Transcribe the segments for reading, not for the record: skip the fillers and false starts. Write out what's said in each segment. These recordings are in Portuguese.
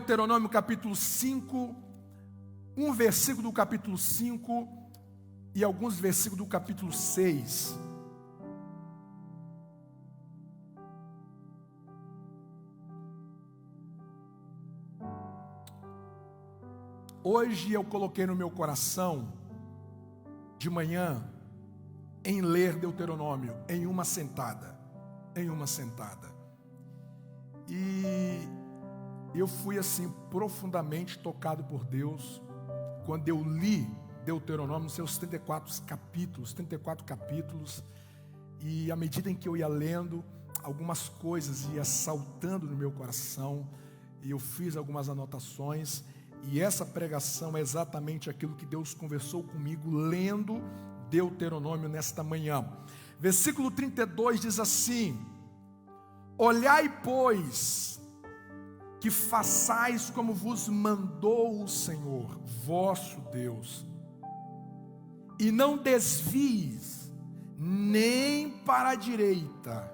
Deuteronômio capítulo 5, um versículo do capítulo 5 e alguns versículos do capítulo 6. Hoje eu coloquei no meu coração, de manhã, em ler Deuteronômio, em uma sentada. E eu fui assim, profundamente tocado por Deus, quando eu li Deuteronômio, seus 34 capítulos, e à medida em que eu ia lendo, algumas coisas iam saltando no meu coração, e eu fiz algumas anotações. E essa pregação é exatamente aquilo que Deus conversou comigo lendo Deuteronômio nesta manhã. Versículo 32 diz assim: olhai, pois, que façais como vos mandou o Senhor, vosso Deus, e não desvies nem para a direita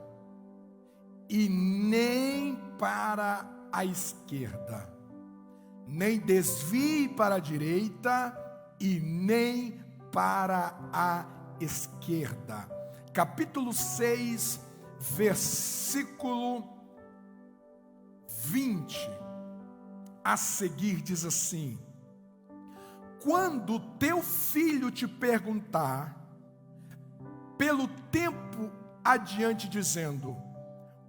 e nem para a esquerda. Nem desvie para a direita e nem para a esquerda. Capítulo 6, versículo 20. A seguir diz assim: quando teu filho te perguntar pelo tempo adiante, dizendo: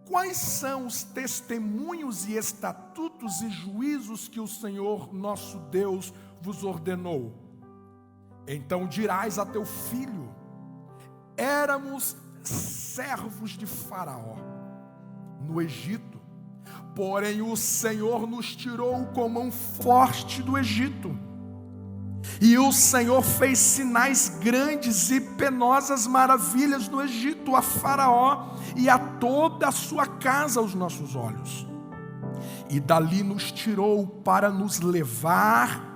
quais são os testemunhos e estatutos e juízos que o Senhor nosso Deus vos ordenou? Então dirás a teu filho: éramos servos de Faraó no Egito, porém o Senhor nos tirou com mão forte do Egito. E o Senhor fez sinais grandes e penosas maravilhas no Egito, a Faraó e a toda a sua casa aos nossos olhos. E dali nos tirou para nos levar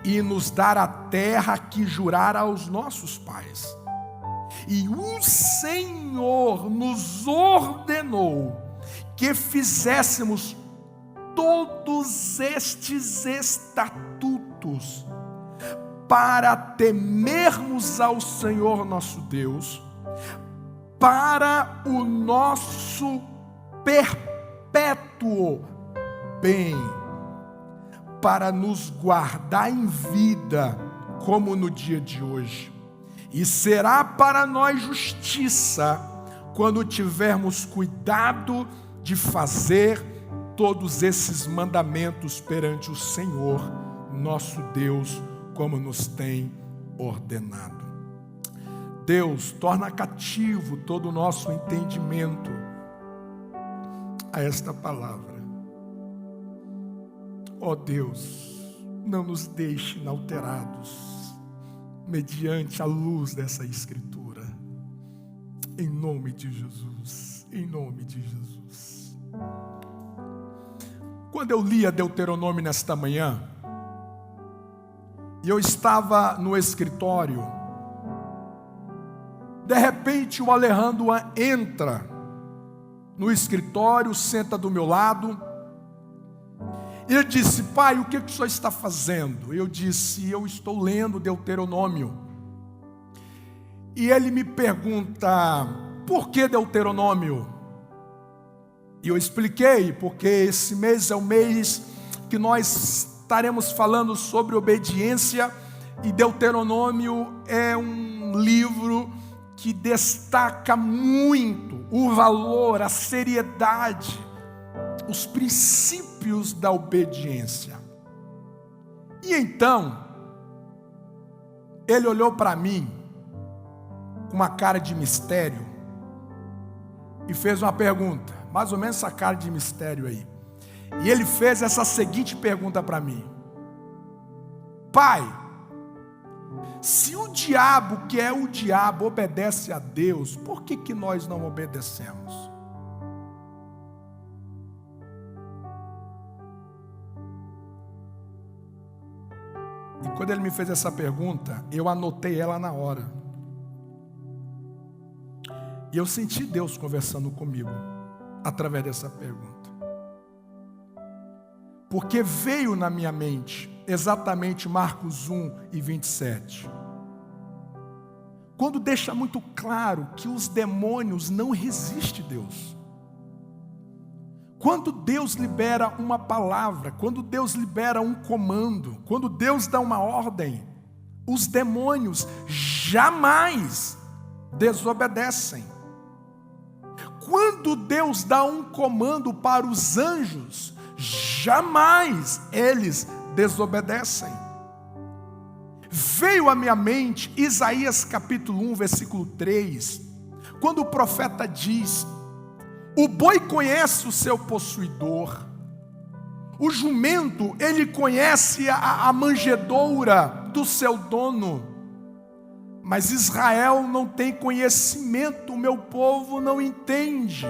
e nos dar a terra que jurara aos nossos pais. E o Senhor nos ordenou que fizéssemos todos estes estatutos para temermos ao Senhor nosso Deus, para o nosso perpétuo bem, para nos guardar em vida, como no dia de hoje. E será para nós justiça, quando tivermos cuidado de fazer todos esses mandamentos perante o Senhor nosso Deus, como nos tem ordenado. Deus, torna cativo todo o nosso entendimento a esta palavra. Ó Deus, não nos deixe inalterados mediante a luz dessa Escritura. Em nome de Jesus, em nome de Jesus. Quando eu lia Deuteronômio nesta manhã, e eu estava no escritório, de repente o Alejandro entra no escritório, senta do meu lado, e ele disse: pai, o que o senhor está fazendo? Eu disse: eu estou lendo Deuteronômio. E ele me pergunta: por que Deuteronômio? E eu expliquei: porque esse mês é o mês que nós estaremos falando sobre obediência, e Deuteronômio é um livro que destaca muito o valor, a seriedade, os princípios da obediência. E então, ele olhou para mim com uma cara de mistério e fez uma pergunta, mais ou menos essa cara de mistério aí. E ele fez essa seguinte pergunta para mim: pai, se o diabo, que é o diabo, obedece a Deus, por que nós não obedecemos? E quando ele me fez essa pergunta, eu anotei ela na hora. E eu senti Deus conversando comigo através dessa pergunta. porque veio na minha mente exatamente Marcos 1:27. Quando deixa muito claro que os demônios não resistem a Deus. Quando Deus libera uma palavra, quando Deus libera um comando, quando Deus dá uma ordem, os demônios jamais desobedecem. Quando Deus dá um comando para os anjos, jamais eles desobedecem. Veio à minha mente Isaías capítulo 1, versículo 3, quando o profeta diz: o boi conhece o seu possuidor, o jumento, ele conhece a manjedoura do seu dono, mas Israel não tem conhecimento, o meu povo não entende.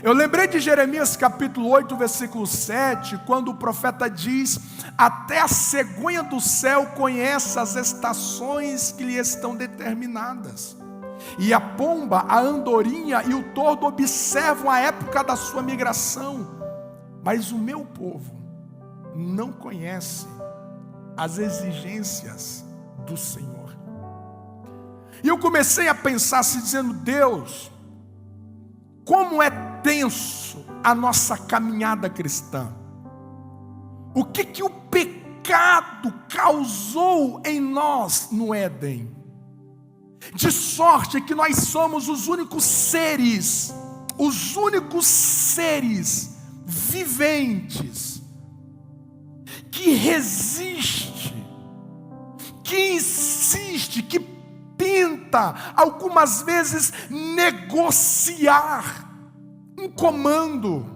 Eu lembrei de Jeremias capítulo 8, versículo 7, quando o profeta diz: até a cegonha do céu conhece as estações que lhe estão determinadas, e a pomba, a andorinha e o tordo observam a época da sua migração, mas o meu povo não conhece as exigências do Senhor. E eu comecei a pensar assim, dizendo: Deus, como é tenso a nossa caminhada cristã. O que o pecado causou em nós no Éden? De sorte que nós somos os únicos seres viventes que resiste, que insiste, que tenta algumas vezes negociar um comando,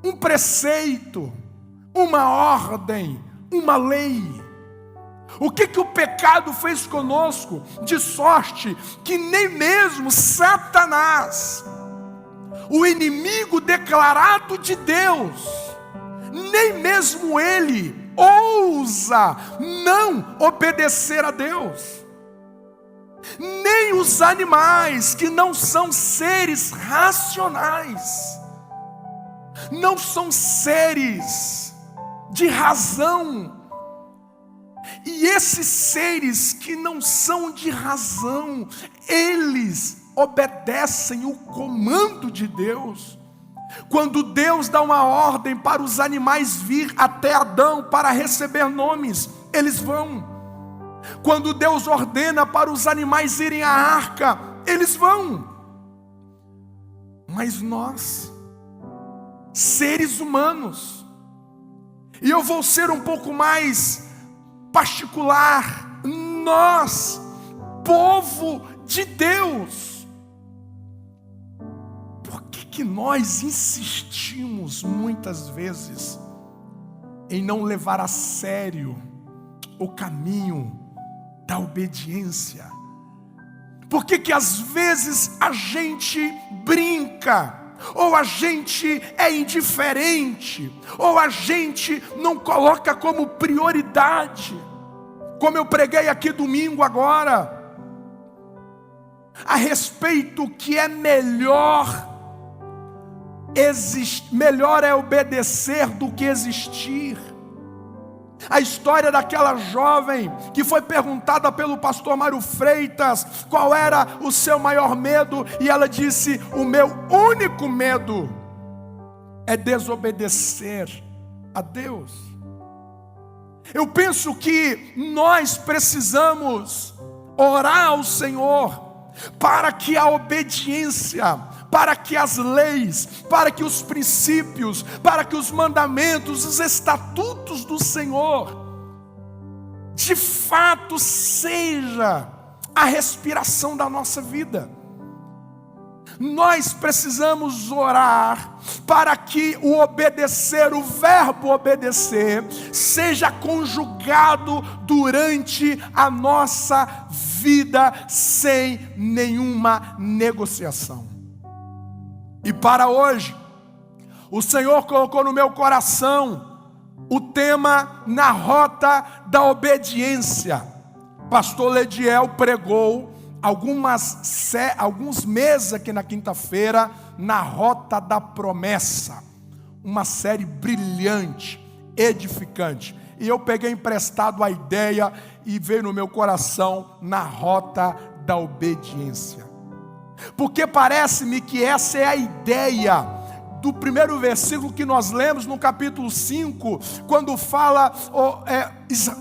um preceito, uma ordem, uma lei. O que o pecado fez conosco? De sorte que nem mesmo Satanás, o inimigo declarado de Deus, nem mesmo ele ousa não obedecer a Deus. Nem os animais, que não são seres racionais, não são seres de razão. E esses seres que não são de razão, eles obedecem o comando de Deus. Quando Deus dá uma ordem para os animais vir até Adão para receber nomes, eles vão. Quando Deus ordena para os animais irem à arca, eles vão. Mas nós, seres humanos, e eu vou ser um pouco mais particular, nós, povo de Deus, por que nós insistimos muitas vezes em não levar a sério o caminho da obediência? Por que às vezes a gente brinca, ou a gente é indiferente, ou a gente não coloca como prioridade, como eu preguei aqui domingo agora, a respeito que é melhor é obedecer do que existir. A história daquela jovem que foi perguntada pelo pastor Mário Freitas qual era o seu maior medo, e ela disse: o meu único medo é desobedecer a Deus. Eu penso que nós precisamos orar ao Senhor para que a obediência, para que as leis, para que os princípios, para que os mandamentos, os estatutos do Senhor, de fato seja a respiração da nossa vida. Nós precisamos orar para que o obedecer, o verbo obedecer, seja conjugado durante a nossa vida sem nenhuma negociação. E para hoje, o Senhor colocou no meu coração o tema na rota da obediência. Pastor Lediel pregou alguns meses aqui na quinta-feira na rota da promessa. uma série brilhante, edificante. E eu peguei emprestado a ideia e veio no meu coração Na Rota da Obediência. Porque parece-me que essa é a ideia do primeiro versículo que nós lemos no capítulo 5, quando fala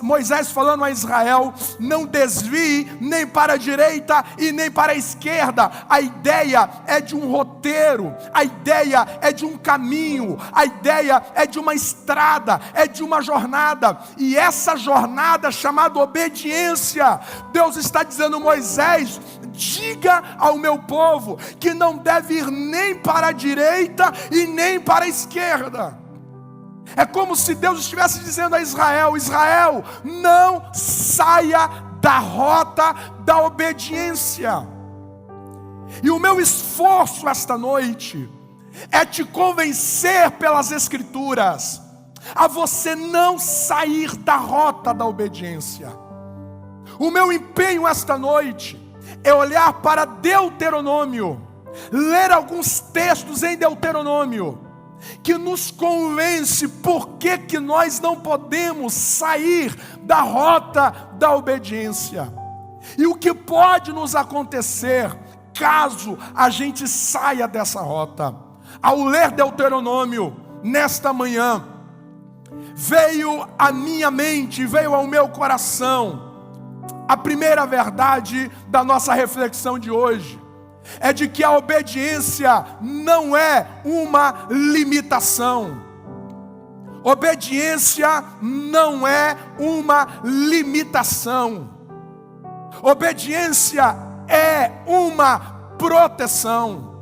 Moisés falando a Israel: não desvie nem para a direita e nem para a esquerda. A ideia é de um roteiro, a ideia é de um caminho, a ideia é de uma estrada, é de uma jornada. E essa jornada chamada obediência, Deus está dizendo: Moisés, diga ao meu povo que não deve ir nem para a direita e nem para a esquerda. É como se Deus estivesse dizendo a Israel: Israel, não saia da rota da obediência. E o meu esforço esta noite é te convencer pelas Escrituras a você não sair da rota da obediência. O meu empenho esta noite é olhar para Deuteronômio, ler alguns textos em Deuteronômio, que nos convence por que nós não podemos sair da rota da obediência. E o que pode nos acontecer caso a gente saia dessa rota. Ao ler Deuteronômio, nesta manhã, veio à minha mente, veio ao meu coração, a primeira verdade da nossa reflexão de hoje é de que a obediência não é uma limitação. Obediência não é uma limitação. Obediência é uma proteção.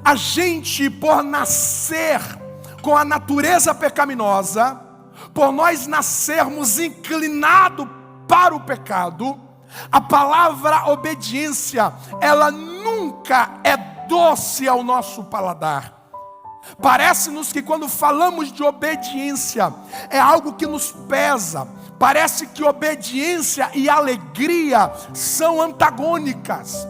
A gente, por nascer com a natureza pecaminosa, por nós nascermos inclinados para o pecado, a palavra obediência, ela nunca é doce ao nosso paladar. Parece-nos que quando falamos de obediência, é algo que nos pesa. Parece que obediência e alegria são antagônicas.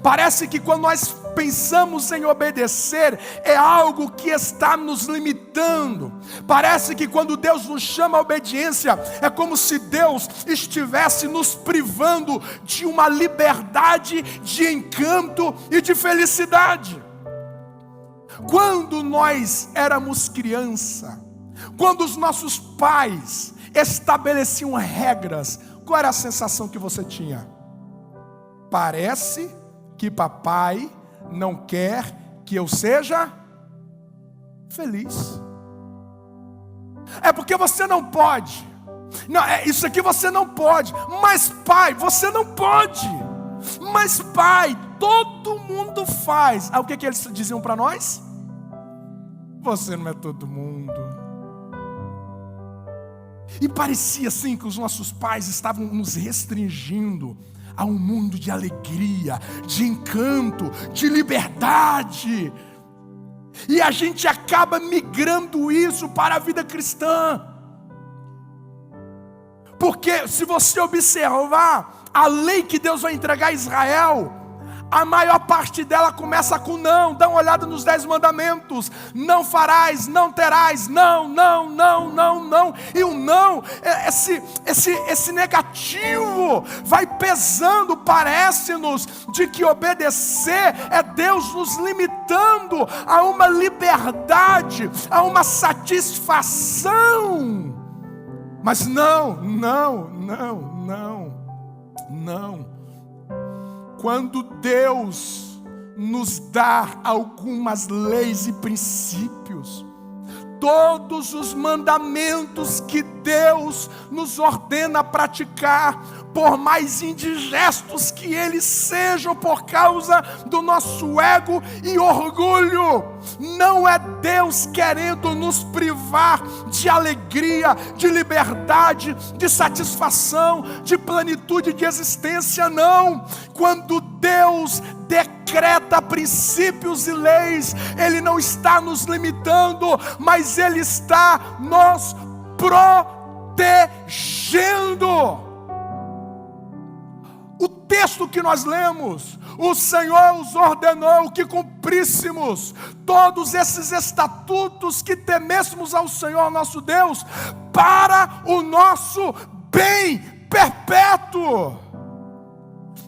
Parece que quando nós pensamos em obedecer, é algo que está nos limitando. Parece que quando Deus nos chama à obediência, é como se Deus estivesse nos privando de uma liberdade, de encanto e de felicidade. Quando nós éramos criança, quando os nossos pais estabeleciam regras, qual era a sensação que você tinha? Parece que papai não quer que eu seja feliz. É porque você não pode. Não, isso aqui você não pode. Mas pai, você não pode. Mas pai, todo mundo faz. O que eles diziam para nós? Você não é todo mundo. E parecia assim que os nossos pais estavam nos restringindo a um mundo de alegria, de encanto, de liberdade. E a gente acaba migrando isso para a vida cristã. Porque se você observar a lei que Deus vai entregar a Israel, a maior parte dela começa com não. Dá uma olhada nos 10 mandamentos. Não farás, não terás, não, não, não, não, não. E o não, esse negativo vai pesando. Parece-nos de que obedecer é Deus nos limitando a uma liberdade, a uma satisfação. Mas não, não, não, não, não. Quando Deus nos dá algumas leis e princípios, todos os mandamentos que Deus nos ordena praticar, por mais indigestos que eles sejam por causa do nosso ego e orgulho, não é Deus querendo nos privar de alegria, de liberdade, de satisfação, de plenitude de existência, não. Quando Deus decreta princípios e leis, Ele não está nos limitando, mas Ele está nos protegendo. O texto que nós lemos, o Senhor os ordenou que cumpríssemos todos esses estatutos, que temêssemos ao Senhor nosso Deus, para o nosso bem perpétuo.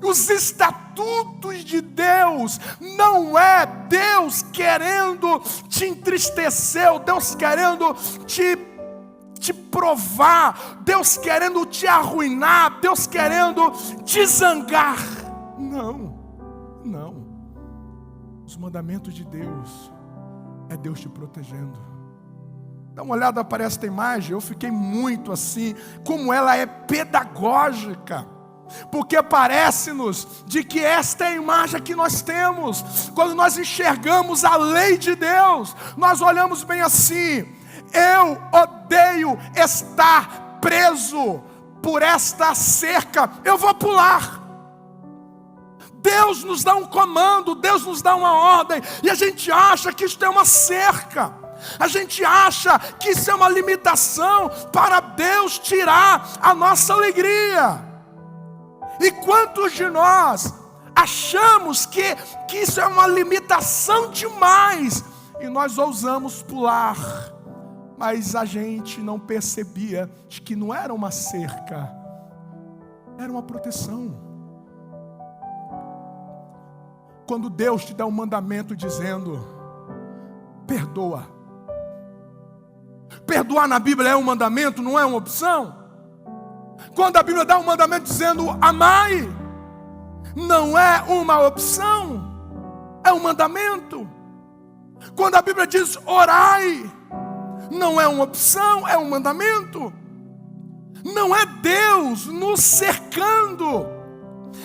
Os estatutos de Deus não é Deus querendo te entristecer, Deus querendo te provar, Deus querendo te arruinar, Deus querendo te zangar. Não. Os mandamentos de Deus é Deus te protegendo. Dá uma olhada para esta imagem. Eu fiquei muito assim, como ela é pedagógica, porque parece-nos de que esta é a imagem que nós temos. Quando nós enxergamos a lei de Deus, nós olhamos bem assim: eu odeio estar preso por esta cerca, eu vou pular. Deus nos dá um comando, Deus nos dá uma ordem, e a gente acha que isto é uma cerca, a gente acha que isso é uma limitação para Deus tirar a nossa alegria. E quantos de nós achamos que isso é uma limitação demais, e nós ousamos pular, mas a gente não percebia de que não era uma cerca, era uma proteção. Quando Deus te dá um mandamento dizendo: perdoa. Perdoar na Bíblia é um mandamento, não é uma opção. Quando a Bíblia dá um mandamento dizendo amai, não é uma opção, é um mandamento. Quando a Bíblia diz orai, não é uma opção, é um mandamento. Não é Deus nos cercando,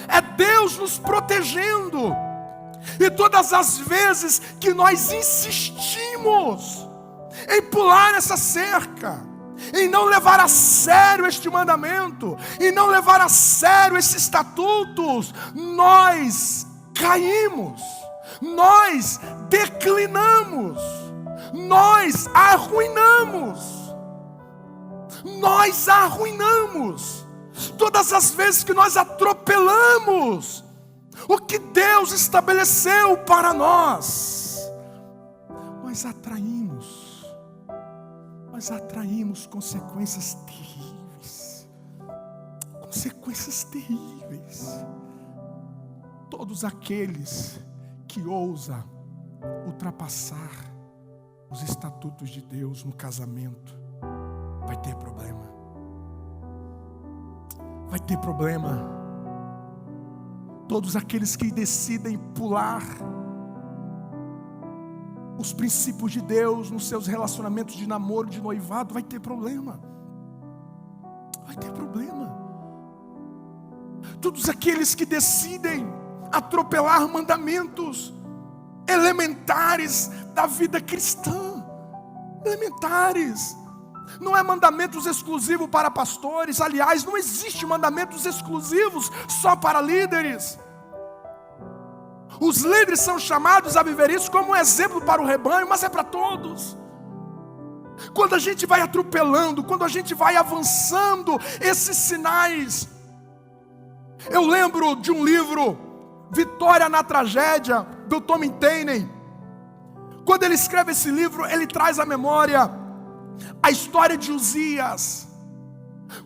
é Deus nos protegendo. E todas as vezes que nós insistimos em pular essa cerca, em não levar a sério este mandamento, em não levar a sério esses estatutos, nós caímos, nós declinamos, nós arruinamos. Todas as vezes que nós atropelamos o que Deus estabeleceu para nós, nós atraímos consequências terríveis. Consequências terríveis. Todos aqueles que ousam ultrapassar os estatutos de Deus no casamento, vai ter problema. Vai ter problema. Todos aqueles que decidem pular os princípios de Deus nos seus relacionamentos de namoro, de noivado, vai ter problema. Vai ter problema. Todos aqueles que decidem atropelar mandamentos elementares da vida cristã, elementares. Não é mandamentos exclusivos para pastores. Aliás, não existe mandamentos exclusivos só para líderes. Os líderes são chamados a viver isso como um exemplo para o rebanho, mas é para todos. Quando a gente vai atropelando, quando a gente vai avançando esses sinais. Eu lembro de um livro, Vitória na Tragédia, do Tom Tannen. Quando ele escreve esse livro, ele traz à memória a história de Uzias,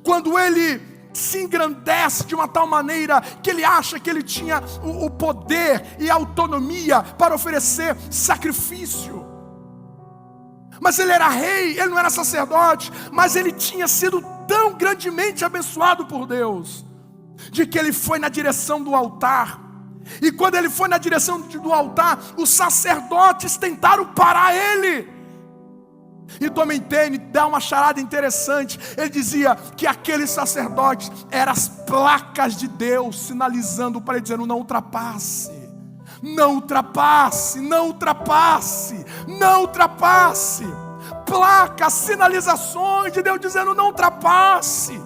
quando ele se engrandece de uma tal maneira que ele acha que ele tinha o poder e a autonomia para oferecer sacrifício. Mas ele era rei, ele não era sacerdote, mas ele tinha sido tão grandemente abençoado por Deus, de que ele foi na direção do altar. E quando ele foi na direção do altar, os sacerdotes tentaram parar ele. E Tom Tannen dá uma charada interessante. Ele dizia que aqueles sacerdotes eram as placas de Deus sinalizando para ele, dizendo: não ultrapasse, não ultrapasse, não ultrapasse, não ultrapasse. Placas, sinalizações de Deus dizendo: não ultrapasse.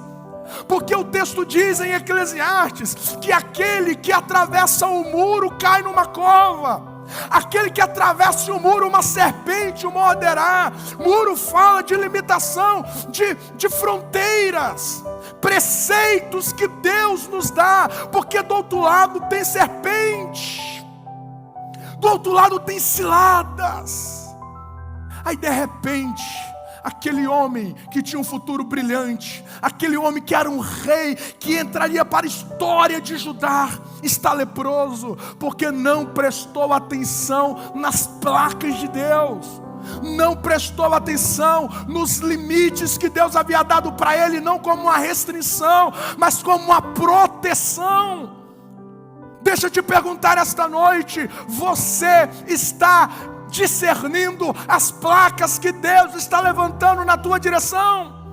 Porque o texto diz em Eclesiastes que aquele que atravessa o muro cai numa cova. Aquele que atravessa o muro, uma serpente o morderá. Muro fala de limitação, de fronteiras, preceitos que Deus nos dá, porque do outro lado tem serpente, do outro lado tem ciladas. Aí de repente, aquele homem que tinha um futuro brilhante, aquele homem que era um rei, que entraria para a história de Judá, está leproso, porque não prestou atenção nas placas de Deus, não prestou atenção nos limites que Deus havia dado para ele, não como uma restrição, mas como uma proteção. Deixa eu te perguntar esta noite, você está discernindo as placas que Deus está levantando na tua direção?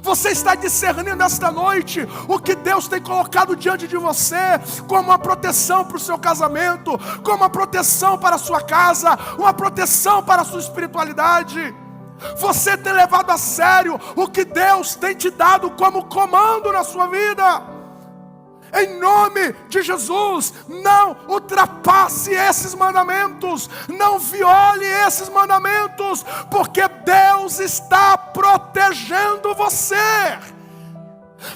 Você está discernindo esta noite o que Deus tem colocado diante de você como uma proteção para o seu casamento, como uma proteção para a sua casa, uma proteção para a sua espiritualidade? Você tem levado a sério o que Deus tem te dado como comando na sua vida? Em nome de Jesus, não ultrapasse esses mandamentos, não viole esses mandamentos, porque Deus está protegendo você.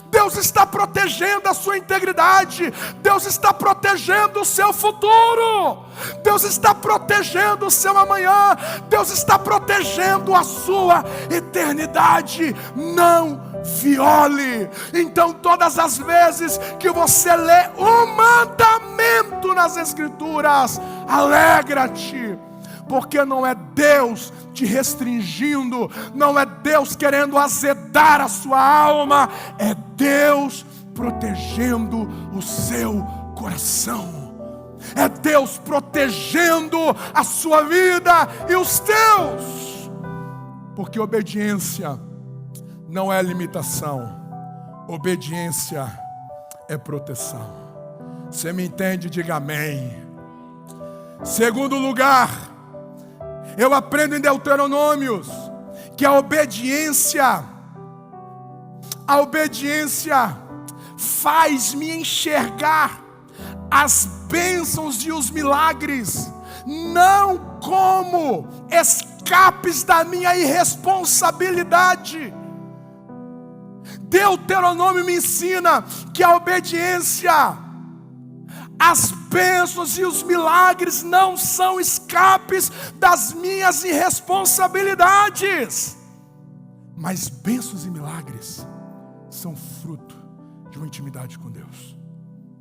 Deus está protegendo a sua integridade, Deus está protegendo o seu futuro, Deus está protegendo o seu amanhã, Deus está protegendo a sua eternidade. Não viole. Então todas as vezes que você lê um mandamento nas Escrituras, alegra-te, porque não é Deus te restringindo, não é Deus querendo azedar a sua alma, é Deus protegendo o seu coração, é Deus protegendo a sua vida e os teus, porque obediência não é limitação, obediência é proteção. Você me entende? Diga amém. Segundo lugar, eu aprendo em Deuteronômios que a obediência faz-me enxergar as bênçãos e os milagres, não como escapes da minha irresponsabilidade. Deuteronômio me ensina que a obediência, as bênçãos e os milagres não são escapes das minhas irresponsabilidades, mas bênçãos e milagres são fruto de uma intimidade com Deus.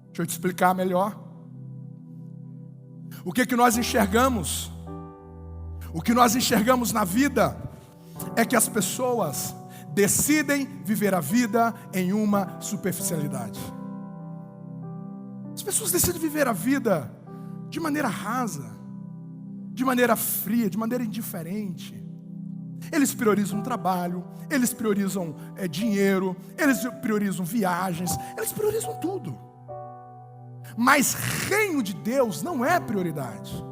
Deixa eu te explicar melhor. O que nós enxergamos? O que nós enxergamos na vida é que as pessoas decidem viver a vida em uma superficialidade. As pessoas decidem viver a vida de maneira rasa, de maneira fria, de maneira indiferente. Eles priorizam o trabalho, eles priorizam dinheiro, eles priorizam viagens, eles priorizam tudo. Mas reino de Deus não é prioridade.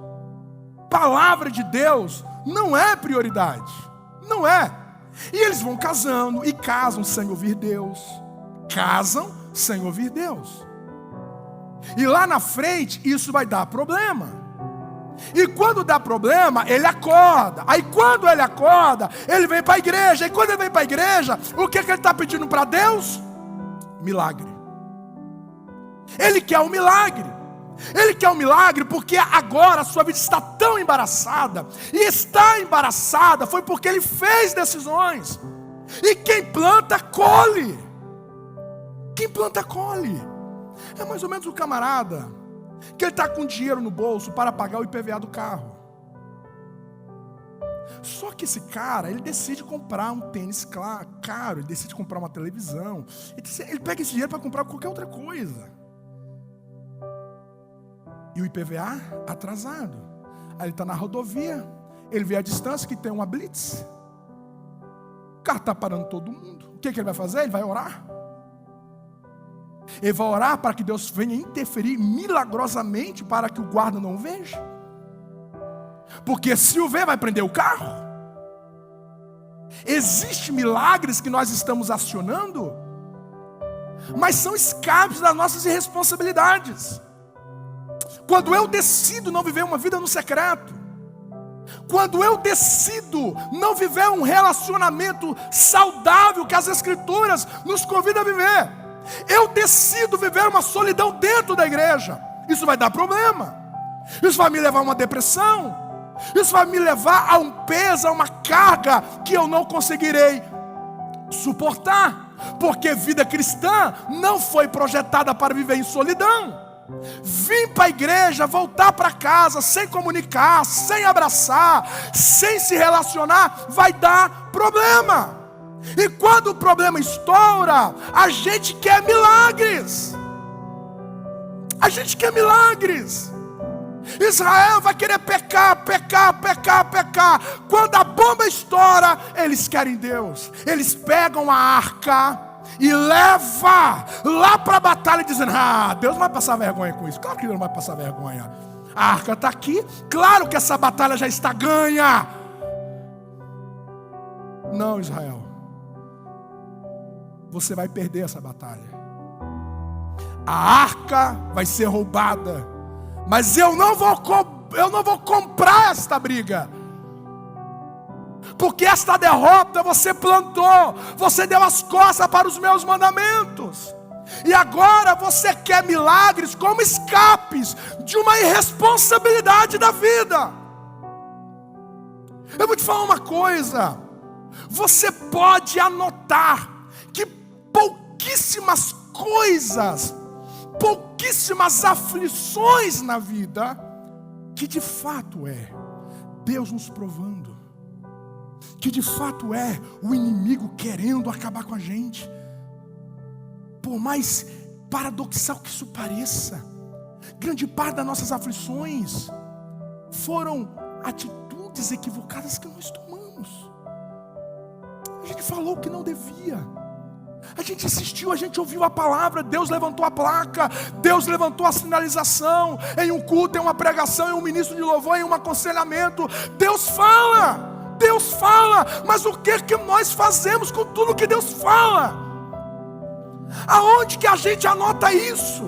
Palavra de Deus não é prioridade. Não é. E eles vão casando e casam sem ouvir Deus. Casam sem ouvir Deus. E lá na frente isso vai dar problema. E quando dá problema, ele acorda. Aí quando ele acorda, ele vem para a igreja. E quando ele vem para a igreja, o que ele está pedindo para Deus? Milagre. Ele quer um milagre. Ele quer um milagre porque agora a sua vida está tão embaraçada. E está embaraçada foi porque ele fez decisões. E quem planta, colhe. Quem planta, colhe. É mais ou menos o camarada que ele está com dinheiro no bolso para pagar o IPVA do carro. Só que esse cara, ele decide comprar um tênis caro, ele decide comprar uma televisão. Ele pega esse dinheiro para comprar qualquer outra coisa. E o IPVA atrasado. Aí ele está na rodovia, ele vê a distância que tem uma blitz. O carro está parando todo mundo. O que ele vai fazer? Ele vai orar. Ele vai orar para que Deus venha interferir milagrosamente para que o guarda não o veja. Porque se o ver, vai prender o carro. Existem milagres que nós estamos acionando, mas são escapes das nossas irresponsabilidades. quando eu decido não viver uma vida no secreto, quando eu decido não viver um relacionamento saudável que as Escrituras nos convidam a viver, eu decido viver uma solidão dentro da igreja, isso vai dar problema, isso vai me levar a uma depressão, isso vai me levar a um peso, a uma carga que eu não conseguirei suportar, porque vida cristã não foi projetada para viver em solidão. Vir para a igreja, voltar para casa sem comunicar, sem abraçar, sem se relacionar, vai dar problema. E quando o problema estoura, a gente quer milagres. A gente quer milagres. Israel vai querer pecar. Quando a bomba estoura, eles querem Deus. Eles pegam a arca e leva lá para a batalha, dizendo: Deus não vai passar vergonha com isso. Claro que Deus não vai passar vergonha. A arca está aqui, claro que essa batalha já está ganha. Não, Israel, você vai perder essa batalha. A arca vai ser roubada, mas eu não vou comprar esta briga, porque esta derrota você plantou, você deu as costas para os meus mandamentos, e agora você quer milagres como escapes de uma irresponsabilidade da vida. Eu vou te falar uma coisa, você pode anotar que pouquíssimas coisas, pouquíssimas aflições na vida, que de fato é Deus nos provando, que de fato é o inimigo querendo acabar com a gente. Por mais paradoxal que isso pareça, grande parte das nossas aflições foram atitudes equivocadas que nós tomamos. A gente falou o que não devia, a gente assistiu, a gente ouviu a palavra, Deus levantou a placa, Deus levantou a sinalização, em um culto, em uma pregação, em um ministro de louvor, em um aconselhamento, Deus fala, mas o que nós fazemos com tudo que Deus fala? Aonde que a gente anota isso?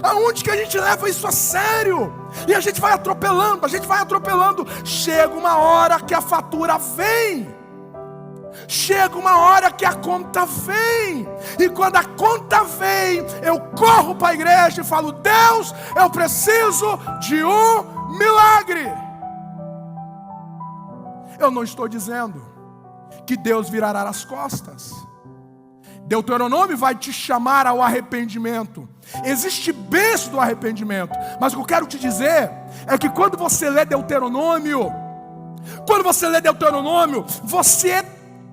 Aonde que a gente leva isso a sério? E a gente vai atropelando, chega uma hora que a fatura vem, chega uma hora que a conta vem, e quando a conta vem, eu corro para a igreja e falo: Deus, eu preciso de um milagre. Eu não estou dizendo que Deus virará as costas. Deuteronômio vai te chamar ao arrependimento. Existe bênção do arrependimento, mas o que eu quero te dizer é que quando você lê Deuteronômio, você é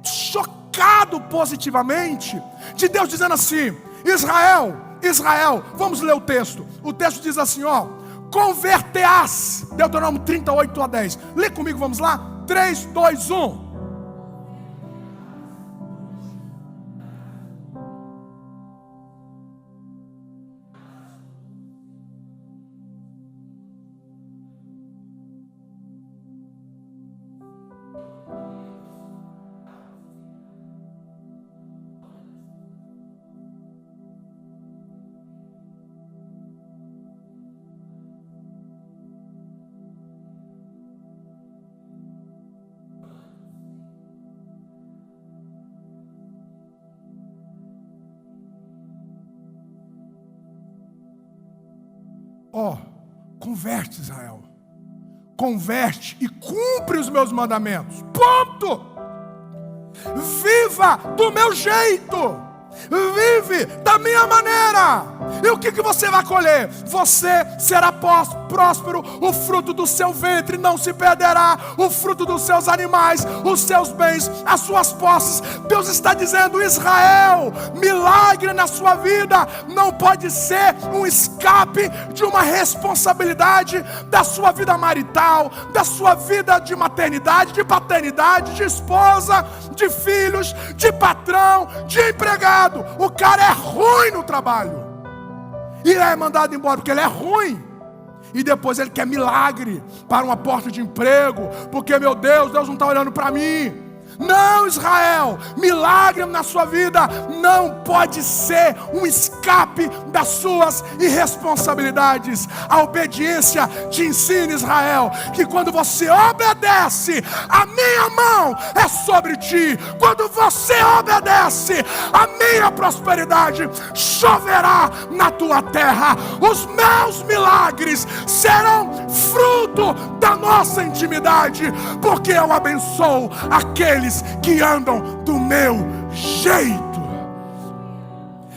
chocado positivamente de Deus dizendo assim: Israel, vamos ler o texto. O texto diz assim, converter-ás, Deuteronômio 38:10. Lê comigo, vamos lá, 3, 2, 1. Converte, Israel, converte e cumpre os meus mandamentos, ponto. Viva do meu jeito, vive da minha maneira, e o que você vai colher? Você será próspero, o fruto do seu ventre não se perderá, o fruto dos seus animais, os seus bens, as suas posses. Deus está dizendo: Israel, milagre na sua vida não pode ser um escape de uma responsabilidade da sua vida marital, da sua vida de maternidade, de paternidade, de esposa, de filhos, de patrão, de empregado. O cara é ruim no trabalho e ele é mandado embora porque ele é ruim, e depois ele quer milagre para uma porta de emprego, porque, meu Deus não está olhando para mim. Não, Israel, milagre na sua vida não pode ser um escape das suas irresponsabilidades. A obediência te ensina, Israel, que quando você obedece, a minha mão é sobre ti. Quando você obedece, a minha prosperidade choverá na tua terra. Os meus milagres serão fruto da nossa intimidade, porque eu abençoo aqueles que andam do meu jeito.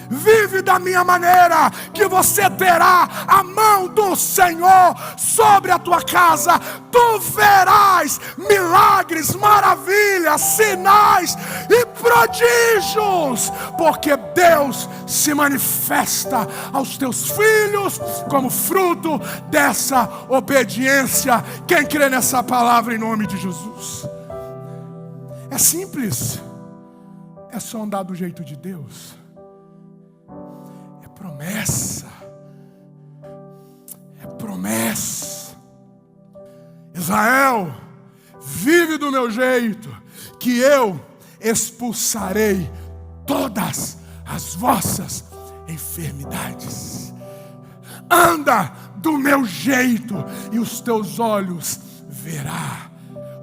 Vive da minha maneira, que você terá a mão do Senhor sobre a tua casa. Tu verás milagres, maravilhas, sinais e prodígios, porque Deus se manifesta aos teus filhos como fruto dessa obediência. Quem crê nessa palavra em nome de Jesus? É simples, é só andar do jeito de Deus. Promessa, é promessa. Israel, vive do meu jeito, que eu expulsarei todas as vossas enfermidades. Anda do meu jeito e os teus olhos verão.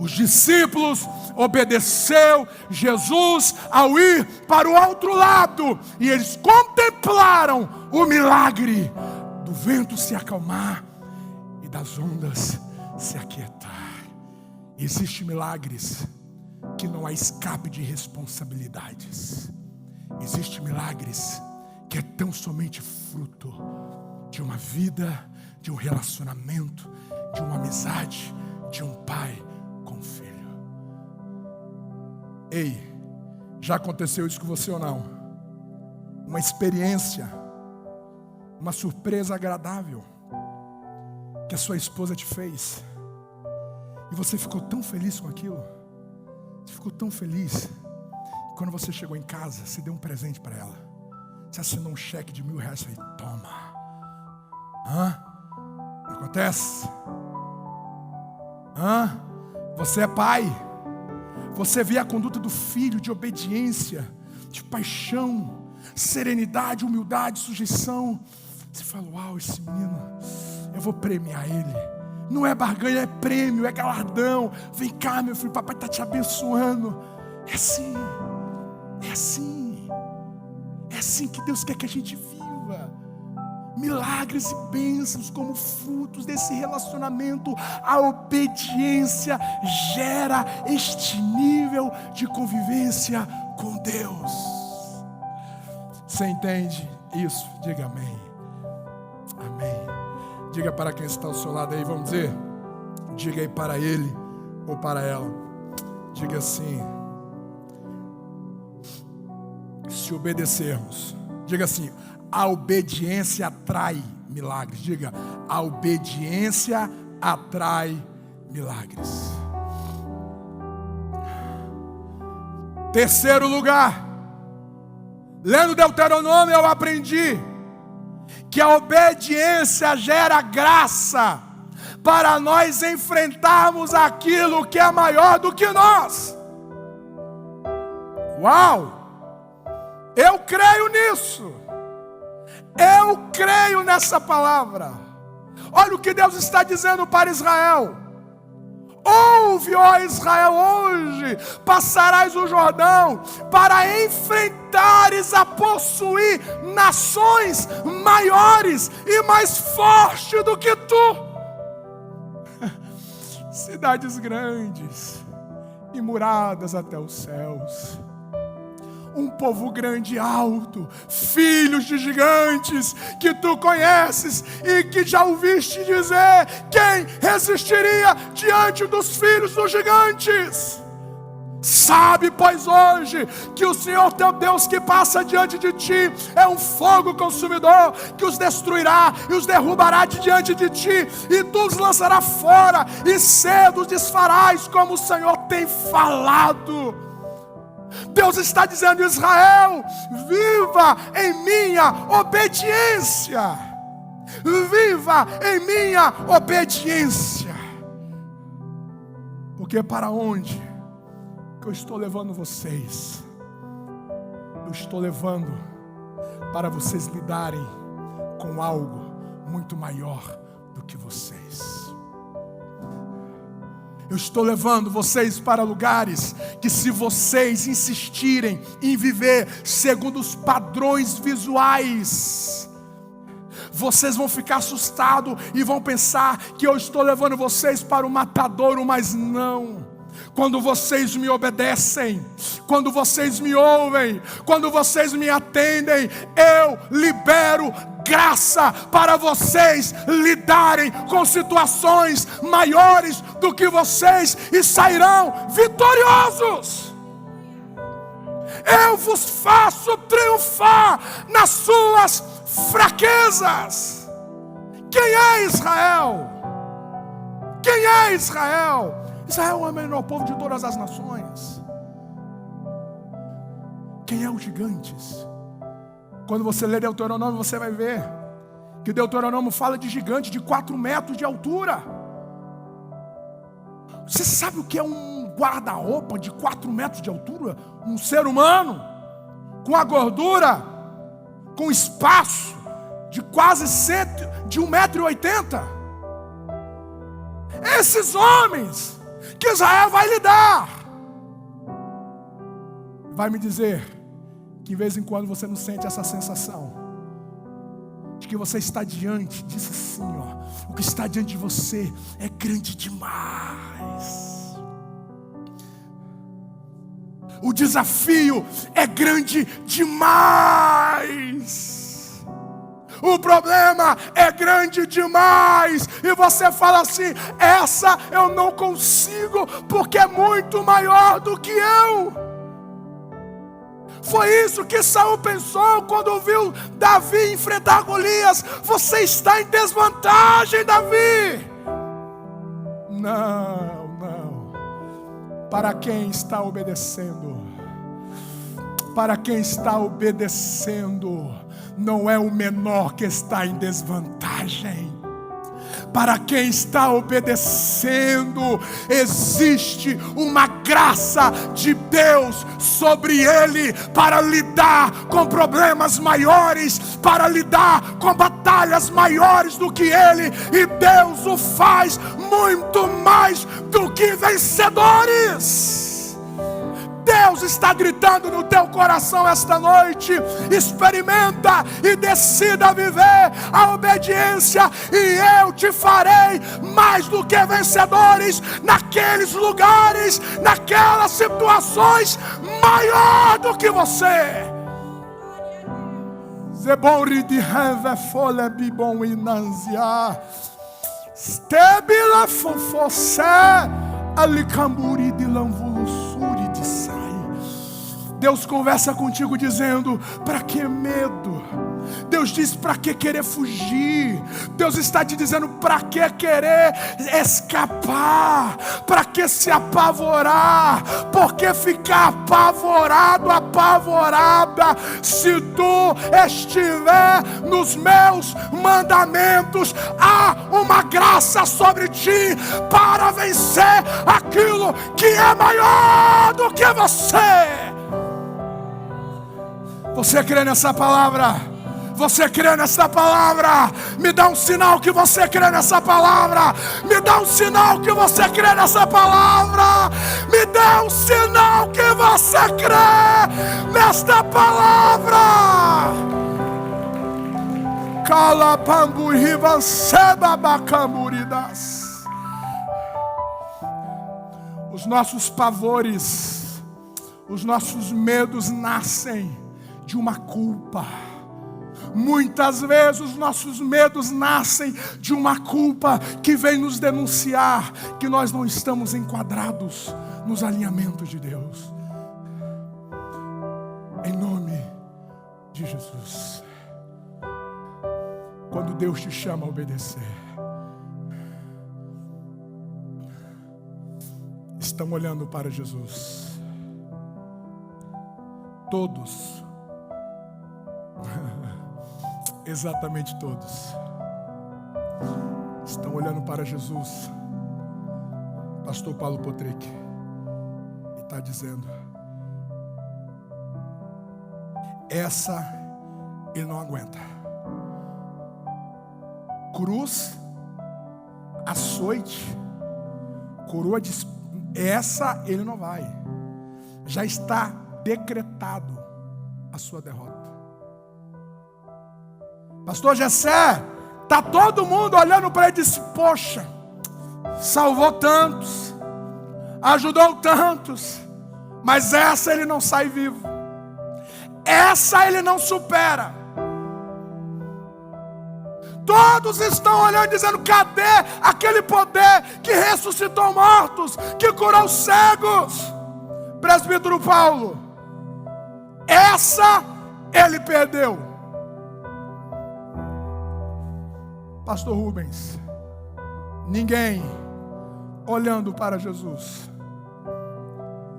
Os discípulos obedeceu Jesus ao ir para o outro lado, e eles contemplaram o milagre do vento se acalmar e das ondas se aquietar. Existem milagres que não há escape de responsabilidades. Existem milagres que é tão somente fruto de uma vida, de um relacionamento, de uma amizade, de um pai com o filho. Ei, já aconteceu isso com você ou não? Uma experiência, uma surpresa agradável que a sua esposa te fez, e você ficou tão feliz com aquilo. Você ficou tão feliz. E quando você chegou em casa, você deu um presente para ela. Você assinou um cheque de R$1.000 e falou: toma. Acontece? Você é pai. Você vê a conduta do filho de obediência, de paixão, serenidade, humildade, sujeição. Você fala: uau, esse menino, eu vou premiar ele. Não é barganha, é prêmio, é galardão. Vem cá, meu filho, papai está te abençoando. É assim, é assim. É assim que Deus quer que a gente viva. Milagres e bênçãos como frutos desse relacionamento. A obediência gera este nível de convivência com Deus. Você entende isso? Diga amém. Amém. Diga para quem está ao seu lado aí, vamos dizer. Diga aí para ele ou para ela. Diga assim: se obedecermos. Diga assim: a obediência atrai milagres. Diga: a obediência atrai milagres. Terceiro lugar, lendo Deuteronômio eu aprendi que a obediência gera graça para nós enfrentarmos aquilo que é maior do que nós. Uau! Eu creio nisso. Eu creio nessa palavra. Olha o que Deus está dizendo para Israel: ouve, ó Israel, hoje passarás o Jordão para enfrentares a possuir nações maiores e mais fortes do que tu. Cidades grandes e muradas até os céus. Um povo grande e alto, filhos de gigantes que tu conheces e que já ouviste dizer: quem resistiria diante dos filhos dos gigantes? Sabe, pois, hoje que o Senhor teu Deus que passa diante de ti é um fogo consumidor que os destruirá e os derrubará de diante de ti, e tu os lançará fora e cedo os desfarás, como o Senhor tem falado. Deus está dizendo: Israel, viva em minha obediência. Viva em minha obediência. Porque para onde que eu estou levando vocês. Eu estou levando para vocês lidarem com algo muito maior do que vocês. Eu estou levando vocês para lugares que, se vocês insistirem em viver segundo os padrões visuais, vocês vão ficar assustados e vão pensar que eu estou levando vocês para o matadouro, mas não. Quando vocês me obedecem, quando vocês me ouvem, quando vocês me atendem, eu libero graça para vocês lidarem com situações maiores do que vocês e sairão vitoriosos. Eu vos faço triunfar nas suas fraquezas. Quem é Israel? Quem é Israel? Israel é o menor povo de todas as nações. Quem é os gigantes? Quando você lê Deuteronômio, você vai ver que Deuteronômio fala de gigante de 4 metros de altura. Você sabe o que é um guarda-roupa de 4 metros de altura? Um ser humano com a gordura, com espaço de quase 1,80 m. Esses homens que Israel vai lidar. Vai me dizer que de vez em quando você não sente essa sensação de que você está diante disso assim, ó. O que está diante de você é grande demais. O desafio é grande demais. O problema é grande demais. E você fala assim: essa eu não consigo, porque é muito maior do que eu. Foi isso que Saul pensou quando viu Davi enfrentar Golias. Você está em desvantagem, Davi. Não, não. Para quem está obedecendo, para quem está obedecendo, não é o menor que está em desvantagem. Para quem está obedecendo, existe uma graça de Deus sobre ele para lidar com problemas maiores, para lidar com batalhas maiores do que ele, e Deus o faz muito mais do que vencedores. Deus está gritando no teu coração esta noite: experimenta e decida viver a obediência, e eu te farei mais do que vencedores naqueles lugares, naquelas situações, maior do que você. Zebori de reve fole bibon inanzia stebila fofosé alicamburi de lamvulusuri de sai. Deus conversa contigo dizendo: para que medo? Deus diz: para que querer fugir? Deus está te dizendo: para que querer escapar? Para que se apavorar? Por que ficar apavorado, apavorada? Se tu estiver nos meus mandamentos, há uma graça sobre ti para vencer aquilo que é maior do que você. Você crê nessa palavra? Você crê nessa palavra? Me dá um sinal que você crê nessa palavra. Me dá um sinal que você crê nessa palavra. Me dá um sinal que você crê nesta palavra. Os nossos pavores, os nossos medos nascem de uma culpa. Muitas vezes os nossos medos nascem de uma culpa que vem nos denunciar que nós não estamos enquadrados nos alinhamentos de Deus. Em nome de Jesus, quando Deus te chama a obedecer, estão olhando para Jesus. Todos. Exatamente todos estão olhando para Jesus, Pastor Paulo Potrick, e está dizendo: essa ele não aguenta. Cruz, açoite, coroa de... essa ele não vai. Já está decretado a sua derrota. Pastor Jessé, está todo mundo olhando para ele e disse: poxa, salvou tantos, ajudou tantos, mas essa ele não sai vivo, essa ele não supera. Todos estão olhando e dizendo: cadê aquele poder que ressuscitou mortos, que curou cegos? Presbítero Paulo, essa ele perdeu. Pastor Rubens, ninguém olhando para Jesus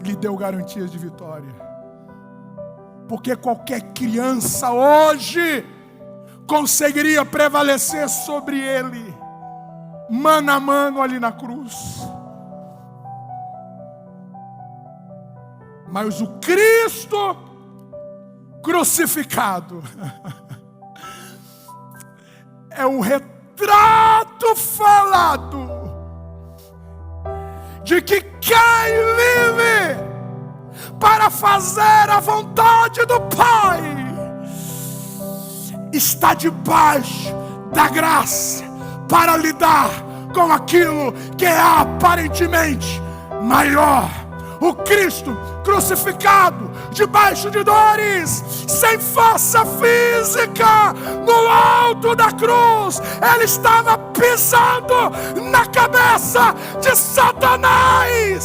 lhe deu garantias de vitória, porque qualquer criança hoje conseguiria prevalecer sobre ele, mano a mano ali na cruz. Mas o Cristo crucificado é um retrato falado de que quem vive para fazer a vontade do Pai está debaixo da graça para lidar com aquilo que é aparentemente maior. O Cristo crucificado, debaixo de dores, sem força física, no alto da cruz, ele estava pisando na cabeça de Satanás.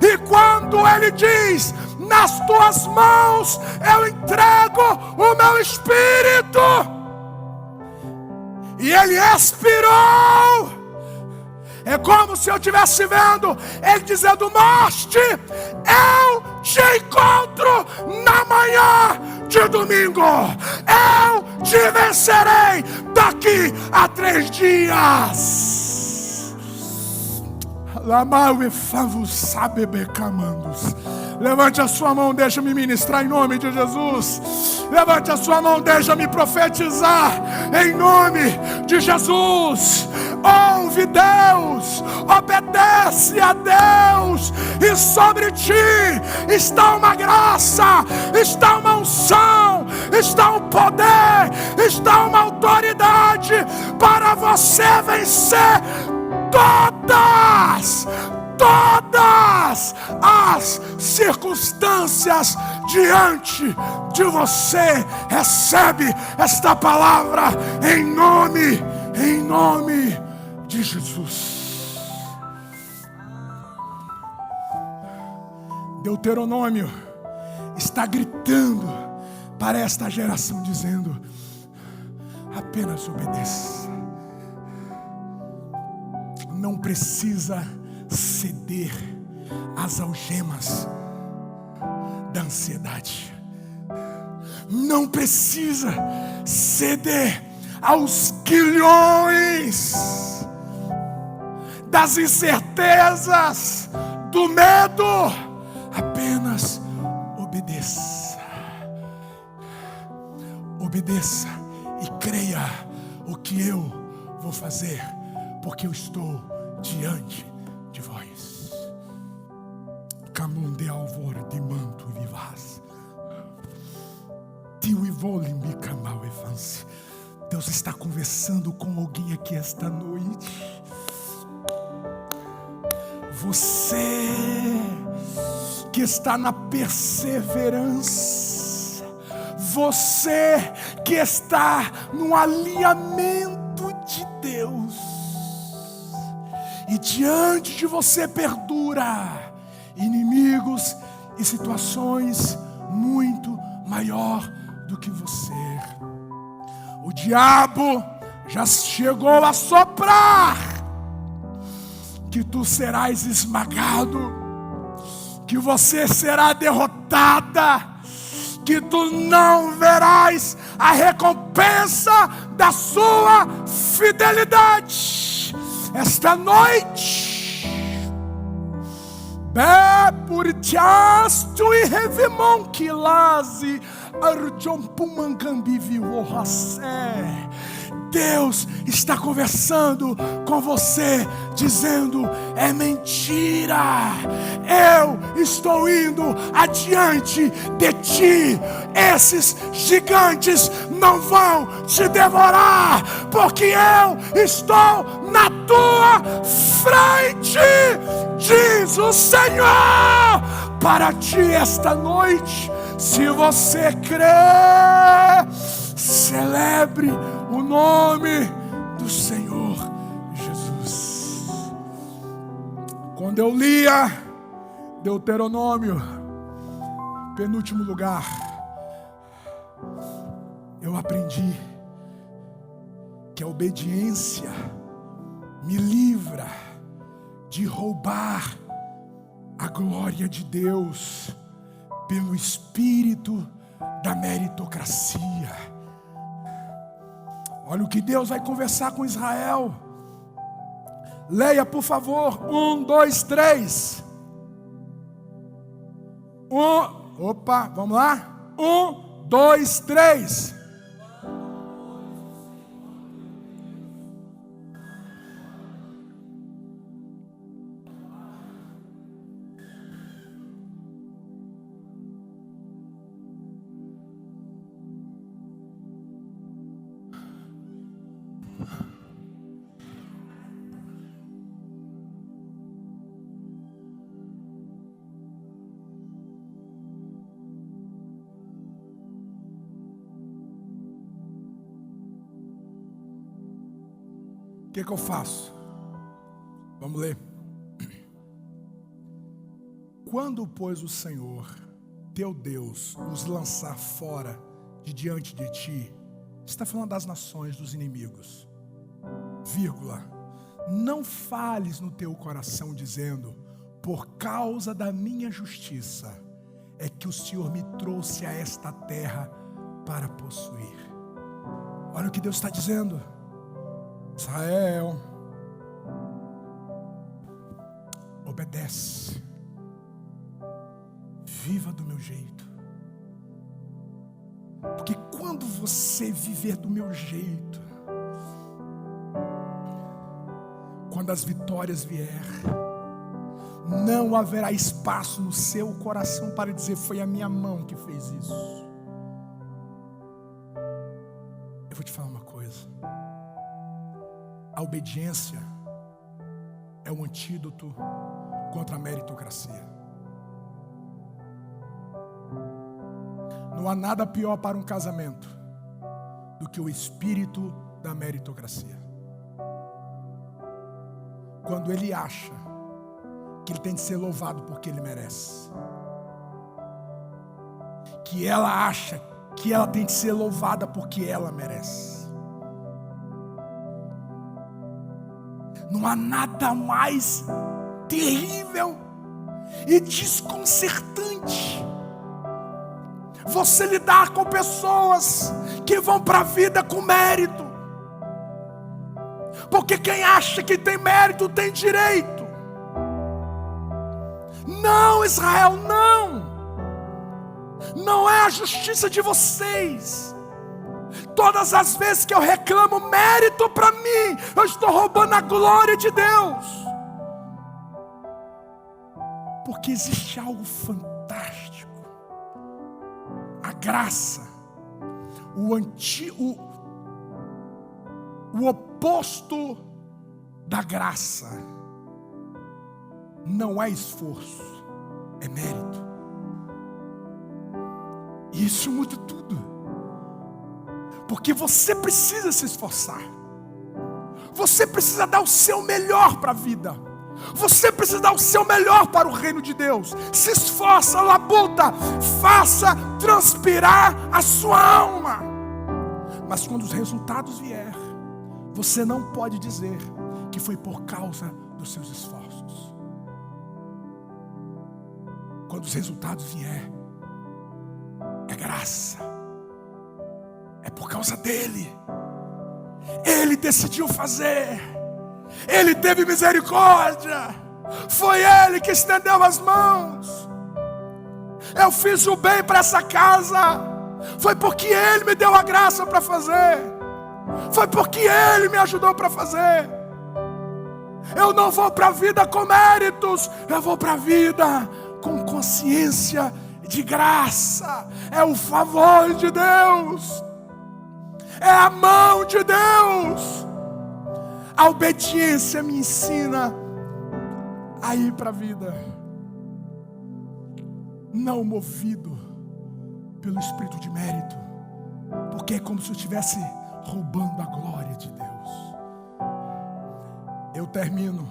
E quando ele diz: nas tuas mãos eu entrego o meu espírito, e ele expirou, é como se eu estivesse vendo ele dizendo: morte, eu te encontro na manhã de domingo, eu te vencerei daqui a 3 dias. Levante a sua mão, deixa-me ministrar em nome de Jesus. Levante a sua mão, deixa-me profetizar em nome de Jesus. Ouve Deus, obedece a Deus, e sobre ti está uma graça, está uma unção, está um poder, está uma autoridade para você vencer todas as circunstâncias diante de você. Recebe esta palavra em nome de Jesus. Deuteronômio está gritando para esta geração, dizendo: apenas obedeça. Não precisa ceder às algemas da ansiedade. Não precisa ceder aos grilhões das incertezas, do medo. Apenas obedeça. Obedeça e creia o que eu vou fazer, porque eu estou diante de vós. Camunde alvor de manto vivaz. Deus está conversando com alguém aqui esta noite. Você que está na perseverança, você que está no alinhamento de Deus, e diante de você perdura inimigos e situações muito maior do que você. O diabo já chegou a soprar que tu serás esmagado, que você será derrotada, que tu não verás a recompensa da sua fidelidade. Esta noite Purtiasto e revimon que laze arjompumangambi vivorracé. Deus está conversando com você, dizendo: é mentira, eu estou indo adiante de ti, esses gigantes não vão te devorar, porque eu estou na tua frente, diz o Senhor para ti esta noite. Se você crê, celebre o nome do Senhor Jesus. Quando eu lia Deuteronômio, penúltimo lugar, eu aprendi que a obediência me livra de roubar a glória de Deus pelo espírito da meritocracia. Olha o que Deus vai conversar com Israel. Leia, por favor. 1, 2, 3. Opa, vamos lá? 1, 2, 3. O que eu faço? Vamos ler. Quando, pois, o Senhor, teu Deus, os lançar fora de diante de ti, está falando das nações, dos inimigos, vírgula, não fales no teu coração dizendo: por causa da minha justiça é que o Senhor me trouxe a esta terra para possuir. Olha o que Deus está dizendo. Israel, obedece, viva do meu jeito, porque quando você viver do meu jeito, quando as vitórias vier, não haverá espaço no seu coração para dizer: foi a minha mão que fez isso. Eu vou te falar uma coisa. A obediência é um antídoto contra a meritocracia. Não há nada pior para um casamento do que o espírito da meritocracia. Quando ele acha que ele tem de ser louvado porque ele merece, que ela acha que ela tem de ser louvada porque ela merece. Não há nada mais terrível e desconcertante você lidar com pessoas que vão para a vida com mérito, porque quem acha que tem mérito tem direito. Não, Israel, não é a justiça de vocês. Todas as vezes que eu reclamo mérito para mim, eu estou roubando a glória de Deus. Porque existe algo fantástico. A graça, o oposto da graça não é esforço, é mérito. E isso muda tudo. Porque você precisa se esforçar. Você precisa dar o seu melhor para a vida. Você precisa dar o seu melhor para o reino de Deus. Se esforça, labuta, faça transpirar a sua alma. Mas quando os resultados vier, você não pode dizer que foi por causa dos seus esforços. Quando os resultados vier, é graça. É por causa dele. Ele decidiu fazer. Ele teve misericórdia. Foi Ele que estendeu as mãos. Eu fiz o bem para essa casa, foi porque Ele me deu a graça para fazer. Foi porque Ele me ajudou para fazer. Eu não vou para a vida com méritos, eu vou para a vida com consciência de graça. É o favor de Deus, é a mão de Deus. A obediência me ensina a ir para a vida, não movido pelo espírito de mérito, porque é como se eu estivesse roubando a glória de Deus. Eu termino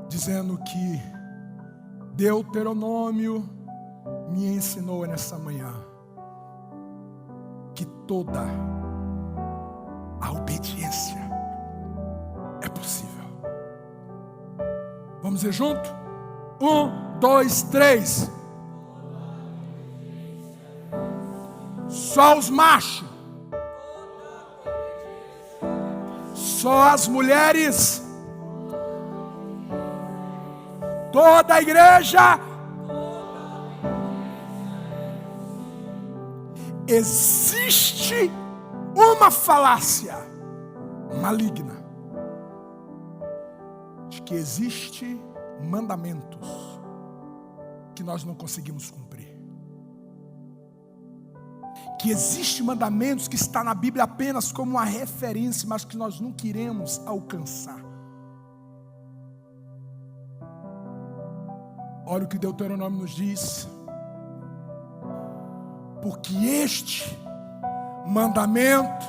dizendo que Deuteronômio me ensinou nessa manhã que toda a obediência é possível. Vamos ver junto? 1, 2, 3. Só os machos. Só as mulheres. Toda a igreja. Existe uma falácia maligna de que existe mandamentos que nós não conseguimos cumprir. Que existe mandamentos que está na Bíblia apenas como uma referência, mas que nós não queremos alcançar. Olha o que Deuteronômio nos diz. Porque este mandamento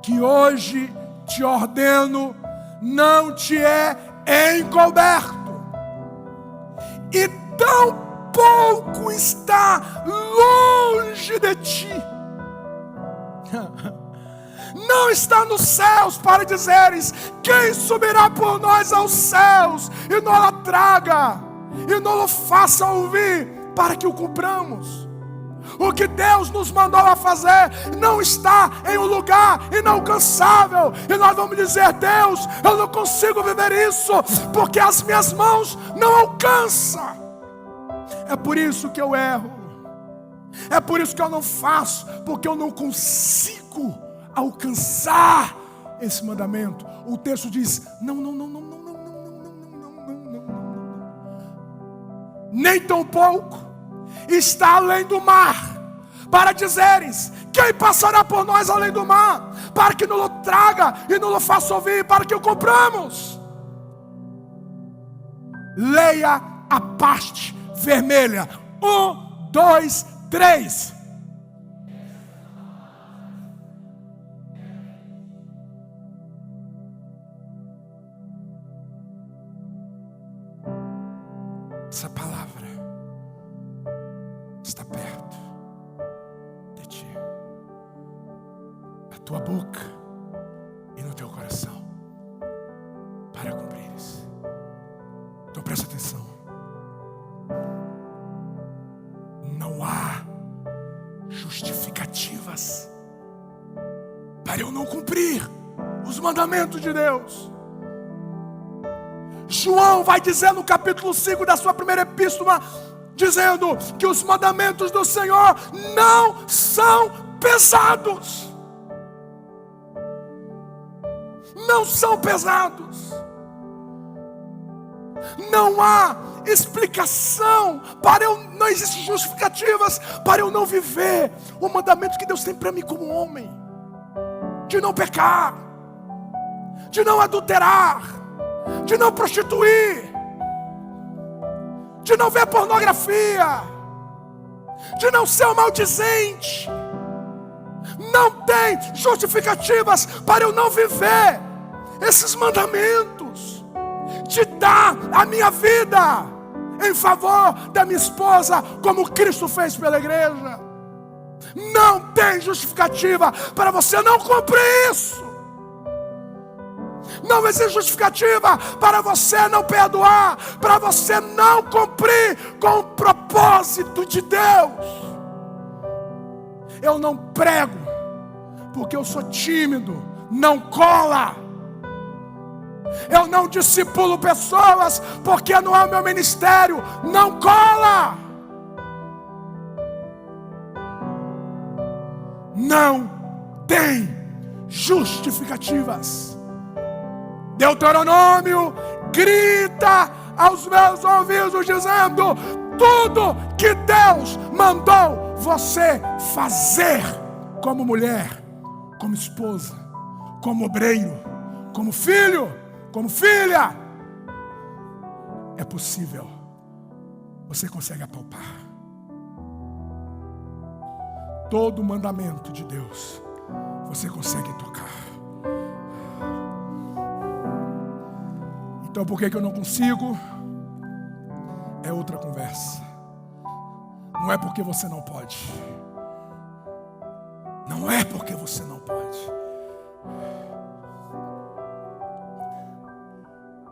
que hoje te ordeno não te é encoberto, e tão pouco está longe de ti. Não está nos céus para dizeres: quem subirá por nós aos céus e não a traga e não o faça ouvir para que o cumpramos. O que Deus nos mandou a fazer não está em um lugar inalcançável, e nós vamos dizer: Deus, eu não consigo viver isso porque as minhas mãos não alcançam. É por isso que eu erro, é por isso que eu não faço, porque eu não consigo alcançar esse mandamento. O texto diz: não, nem tão pouco está além do mar, para dizeres: quem passará por nós além do mar, para que nos traga e nos faça ouvir, para que o compramos. Leia a parte vermelha. 1, 2, 3. Essa palavra está perto de ti, na tua boca e no teu coração, para cumprires. Então presta atenção. Não há justificativas para eu não cumprir os mandamentos de Deus. João vai dizer no capítulo 5 da sua primeira epístola, dizendo que os mandamentos do Senhor não são pesados. Não são pesados. Não há explicação para eu, não existem justificativas para eu não viver o mandamento que Deus tem para mim como homem: de não pecar, de não adulterar, de não prostituir, de não ver pornografia, de não ser um maldizente. Não tem justificativas para eu não viver esses mandamentos, de dar a minha vida em favor da minha esposa, como Cristo fez pela igreja. Não tem justificativa para você não cumprir isso. Não existe justificativa para você não perdoar, para você não cumprir com o propósito de Deus. Eu não prego porque eu sou tímido, não cola. Eu não discipulo pessoas porque não é o meu ministério. Não cola. Não tem justificativas. Deuteronômio grita aos meus ouvidos dizendo: tudo que Deus mandou você fazer como mulher, como esposa, como obreiro, como filho, como filha, é possível. Você consegue apalpar. Todo mandamento de Deus você consegue tocar. Então por que eu não consigo? É outra conversa. Não é porque você não pode. Não é porque você não pode.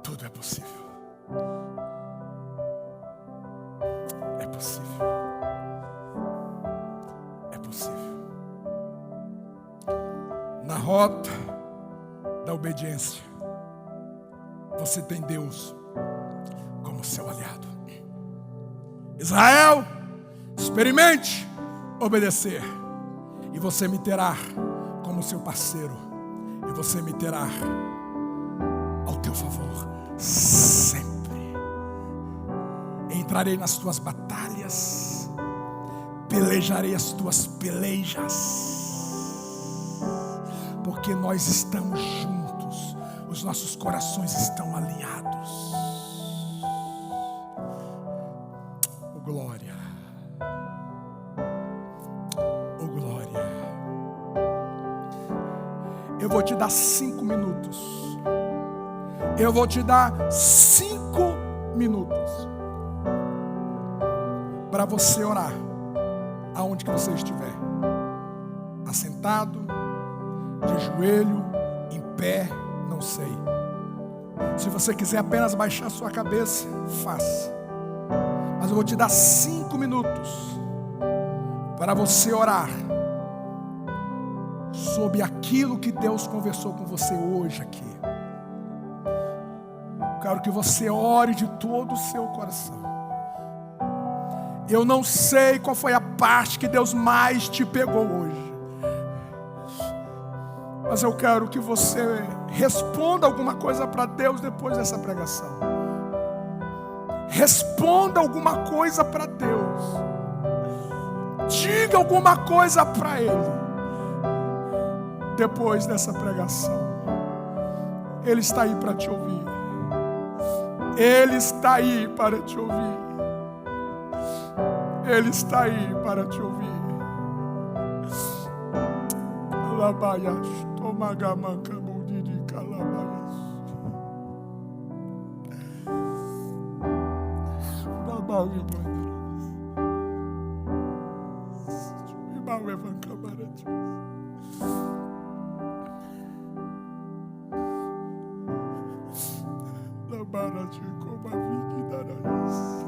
Tudo é possível. É possível. É possível. Na rota da obediência, você tem Deus como seu aliado. Israel, experimente obedecer, e você me terá como seu parceiro, e você me terá ao teu favor sempre. Entrarei nas tuas batalhas, pelejarei as tuas pelejas, porque nós estamos juntos, os nossos corações estão alinhados. Oh glória, oh glória. Eu vou te dar 5 minutos. Eu vou te dar 5 minutos para você orar aonde que você estiver, assentado, de joelho, em pé, não sei. Se você quiser apenas baixar sua cabeça, faça. Mas eu vou te dar 5 minutos para você orar sobre aquilo que Deus conversou com você hoje aqui. Quero que você ore de todo o seu coração. Eu não sei qual foi a parte que Deus mais te pegou hoje, mas eu quero que você responda alguma coisa para Deus depois dessa pregação. Responda alguma coisa para Deus. Diga alguma coisa para Ele depois dessa pregação. Ele está aí para te ouvir. Ele está aí para te ouvir. Ele está aí para te ouvir. Alabaias, tomagamanca, mudirica, alabaias. Alabaui, bandeiras. Ibaú, evancamaratis. Labarati, como a vida darás.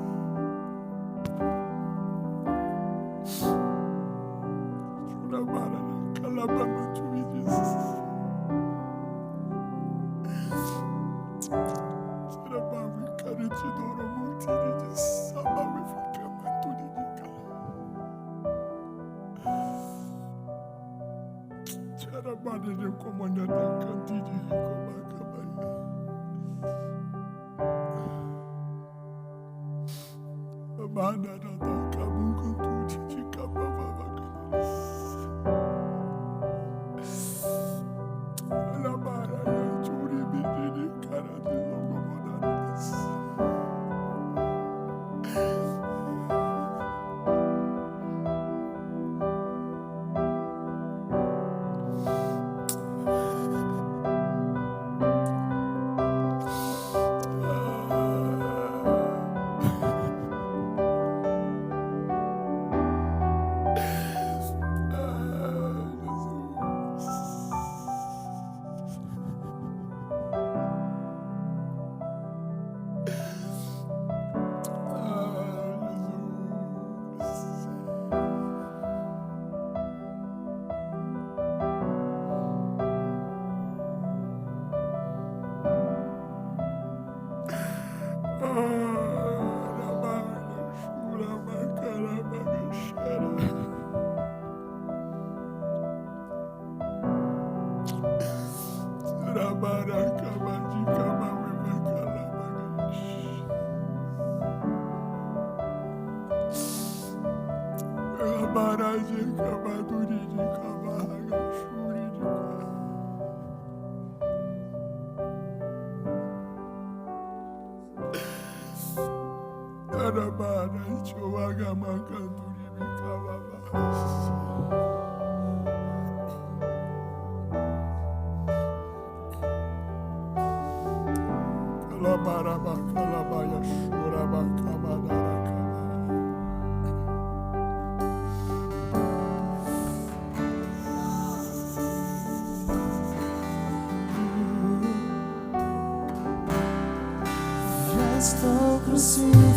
Estou crucificado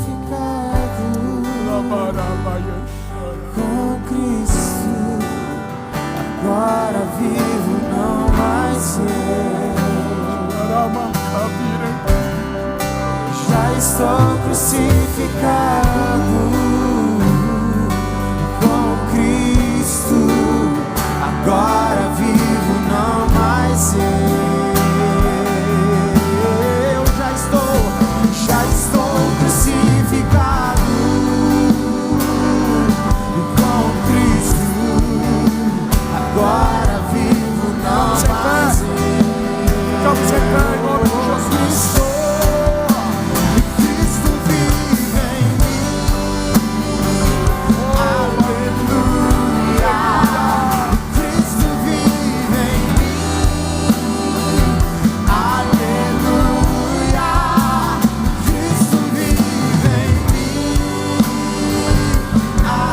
com Cristo, agora vivo, não mais eu. Já estou crucificado com Cristo, agora vivo, não mais eu. Crucificado com Cristo, agora vivo, não mais eu. Ficamos em pé em nome de Jesus. Cristo vive em mim. Aleluia. Cristo vive em mim. Aleluia. Cristo vive em mim.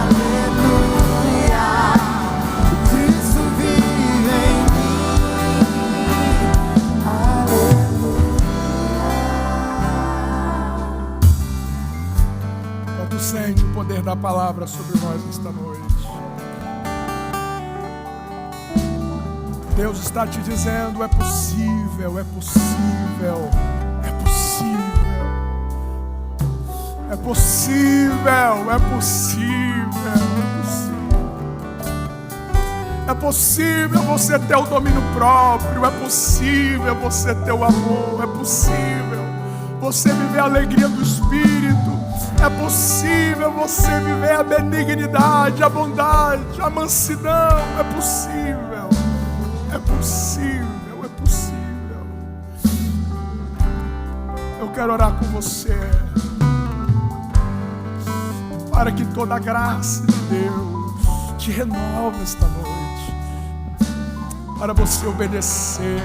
Aleluia. Cristo vive em mim. Quanto sente o poder da palavra sobre nós esta noite? Deus está te dizendo: é possível, é possível, é possível, é possível, é possível, é possível. É possível você ter o domínio próprio, é possível você ter o amor, é possível você viver a alegria do Espírito, é possível você viver a benignidade, a bondade, a mansidão, é possível, é possível, é possível. Eu quero orar com você, para que toda a graça de Deus te renove esta noite, para você obedecer,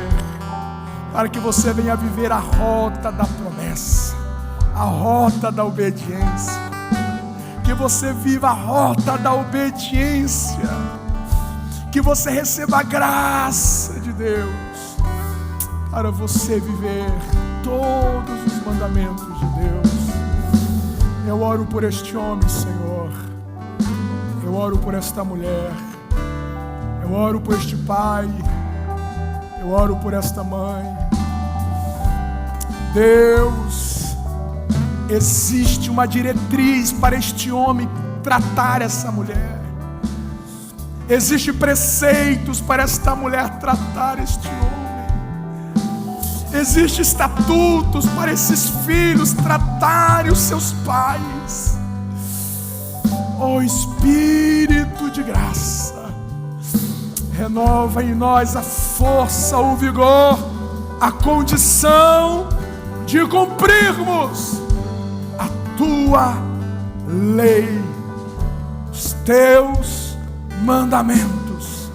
para que você venha viver a rota da promessa, a rota da obediência, que você viva a rota da obediência, que você receba a graça de Deus, para você viver todos os mandamentos de Deus. Eu oro por este homem, Senhor, eu oro por esta mulher, eu oro por este pai, eu oro por esta mãe. Deus, existe uma diretriz para este homem tratar essa mulher. Existem preceitos para esta mulher tratar este homem. Existem estatutos para esses filhos tratarem os seus pais. Oh Espírito de graça, renova em nós a força, o vigor, a condição de cumprirmos a tua lei, os teus mandamentos,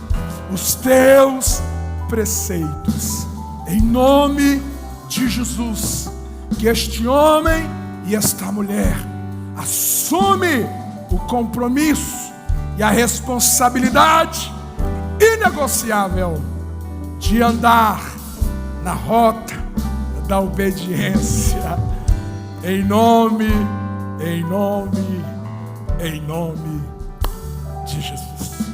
os teus preceitos. Em nome de Jesus, que este homem e esta mulher assume o compromisso e a responsabilidade inegociável de andar na rota da obediência, em nome de Jesus.